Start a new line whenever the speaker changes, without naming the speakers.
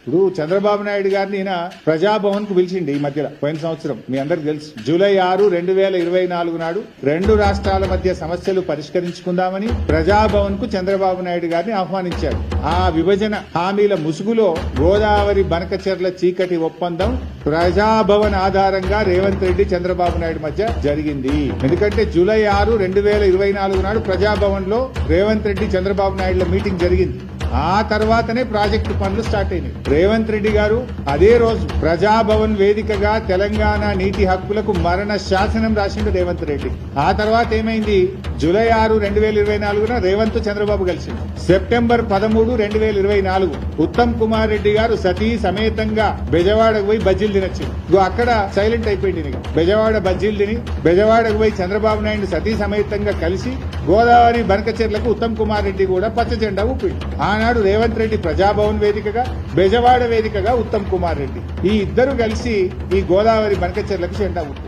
ఇప్పుడు చంద్రబాబు నాయుడు గారిని ఈయన ప్రజాభవన్ కు పిలిచిండి ఈ మధ్యలో పోయిన సంవత్సరం. మీ అందరికి తెలుసు. జూలై 6, 2024 నాడు 2 రాష్ట్రాల మధ్య సమస్యలు పరిష్కరించుకుందామని ప్రజాభవన్ కు చంద్రబాబు నాయుడు గారిని ఆహ్వానించారు. ఆ విభజన హామీల ముసుగులో గోదావరి బనకచెర్ల చీకటి ఒప్పందం ప్రజాభవన్ ఆధారంగా రేవంత్ రెడ్డి చంద్రబాబు నాయుడు మధ్య జరిగింది. ఎందుకంటే జూలై 6, 2024 నాడు ప్రజాభవన్ లో రేవంత్ రెడ్డి చంద్రబాబు నాయుడుల మీటింగ్ జరిగింది. ఆ తర్వాతనే ప్రాజెక్టు పనులు స్టార్ట్ అయినాయి. రేవంత్ రెడ్డి గారు అదే రోజు ప్రజాభవన్ వేదికగా తెలంగాణ నీటి హక్కులకు మరణ శాసనం రాసిండు రేవంత్ రెడ్డి. ఆ తర్వాత ఏమైంది? జూలై 6, 2024 రేవంత్ చంద్రబాబు కలిసిండు. సెప్టెంబర్ 13, 2024 ఉత్తమ్ కుమార్ రెడ్డి గారు సతీ సమేతంగా బెజవాడకు పోయి బజ్జీలు తినొచ్చింది. అక్కడ సైలెంట్ అయిపోయింది. బెజవాడ బజ్జీలు తిని బెజవాడకు పోయి చంద్రబాబు నాయుడు సతీ సమేతంగా కలిసి గోదావరి బనకచెర్లకు ఉత్తమ్ కుమార్ రెడ్డి కూడా పచ్చ జెండా ఊపిండు. ఆనాడు రేవంత్ రెడ్డి ప్రజాభవన్ వేదికగా, బెజవాడ వేదికగా ఉత్తమ్ కుమార్ రెడ్డి ఈ ఇద్దరు కలిసి ఈ గోదావరి బనకచెర్లకు జెండా ఊపారు.